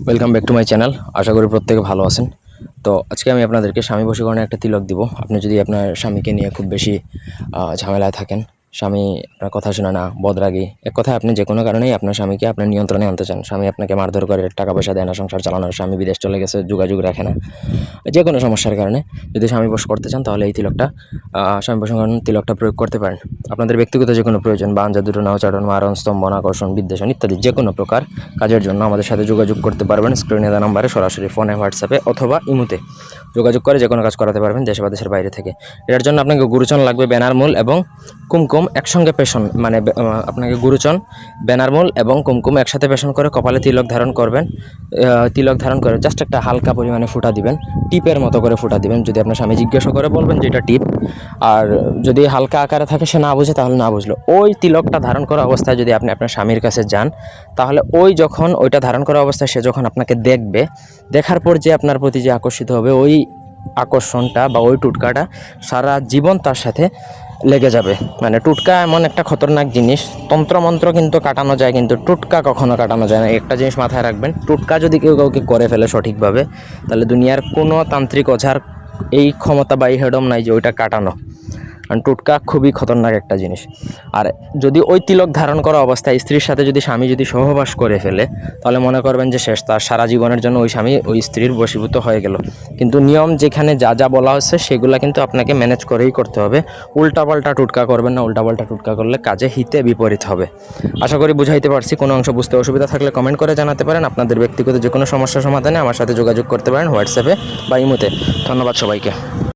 Welcome back to my channel. আশা করি প্রত্যেকে ভালো আছেন। তো আজকে আমি আপনাদেরকে স্বামী বশীকরণে একটা তিলক দিব। আপনি যদি আপনার স্বামীকে নিয়ে খুব বেশি ঝামেলায় থাকেন, স্বামী আপনার কথা শুনে না, বদরাগী, এক কথায় আপনি যে কোনো কারণেই আপনার স্বামীকে আপনার নিয়ন্ত্রণে আনতে চান, স্বামী আপনাকে মারধর করে, টাকা পয়সা দেয় না সংসার চালানোর, স্বামী বিদেশ চলে গেছে, যোগাযোগ রাখে না, যে কোনো সমস্যার কারণে যদি স্বামী বশ করতে চান তাহলে এই তিলকটা স্বামী বশীকরণ তিলকটা প্রয়োগ করতে পারেন। আপনাদের ব্যক্তিগত যে কোনো প্রয়োজন, বান জাদু টোনা উচ্চারণ, মারণ, স্তম্ভন, আকর্ষণ, বিদ্বেষণ ইত্যাদি যে কোনো প্রকার কাজের জন্য আমাদের সাথে যোগাযোগ করতে পারবেন। স্ক্রিনে দেওয়া নাম্বারে সরাসরি ফোনে, হোয়াটসঅ্যাপে অথবা ইমোতে যোগাযোগ করে যে কোনো কাজ করাতে পারবেন দেশে বা দেশের বাইরে থেকে। এর জন্য আপনাকে গুরুচন লাগবে, বেনারমূল এবং কুমকুম একসঙ্গে পেশন, মানে আপনাকে গুরুচন, বেনারমূল এবং কুমকুম একসাথে পেশন করে কপালে তিলক ধারণ করবেন। তিলক ধারণ করে জাস্ট একটা হালকা পরিমাণে ফুটা দিবেন, টিপের মতো করে ফুটা দিবেন। যদি আপনার স্বামী জিজ্ঞাসা করে বলবেন যে এটা টিপ, আর যদি হালকা আকারে থাকে সে না বুঝে তাহলে না বুঝলো। ওই তিলকটা ধারণ করা অবস্থায় যদি আপনি আপনার স্বামীর কাছে যান, তাহলে ওই যখন ওইটা ধারণ করা অবস্থায় সে যখন আপনাকে দেখবে, দেখার পর যে আপনার প্রতি যে আকর্ষিত হবে, ওই আকর্ষণটা বা ওই টুটকাটা সারা জীবন তার সাথে লেগে যাবে। মানে টুটকা এমন একটা খতরনাক জিনিস, তন্ত্রমন্ত্র কিন্তু কাটানো যায় কিন্তু টুটকা কখনো কাটানো যায় না। একটা জিনিস মাথায় রাখবেন, টুটকা যদি কেউ কাউকে করে ফেলে সঠিকভাবে, তাহলে দুনিয়ার কোনো তান্ত্রিক ওঝার এই ক্ষমতা বা এই হেডম নাই যে ওইটা কাটানো। কারণ টুটকা খুবই খতরনাক একটা জিনিস। আর যদি ওই তিলক ধারণ করা অবস্থায় স্ত্রীর সাথে যদি স্বামী যদি সহবাস করে ফেলে, তাহলে মনে করবেন যে শেষ, তার সারা জীবনের জন্য ওই স্বামী ওই স্ত্রীর বশীভূত হয়ে গেল। কিন্তু নিয়ম যেখানে যা যা বলা হচ্ছে সেগুলো কিন্তু আপনাকে ম্যানেজ করেই করতে হবে। উল্টাপাল্টা টুটকা করবেন না, উল্টাপাল্টা টুটকা করলে কাজে হিতে বিপরীত হবে। আশা করি বুঝাইতে পারছি। কোনো অংশ বুঝতে অসুবিধা থাকলে কমেন্ট করে জানাতে পারেন। আপনাদের ব্যক্তিগত যে কোনো সমস্যার সমাধানে আমার সাথে যোগাযোগ করতে পারেন হোয়াটসঅ্যাপে বা ইমোতে। ধন্যবাদ সবাইকে।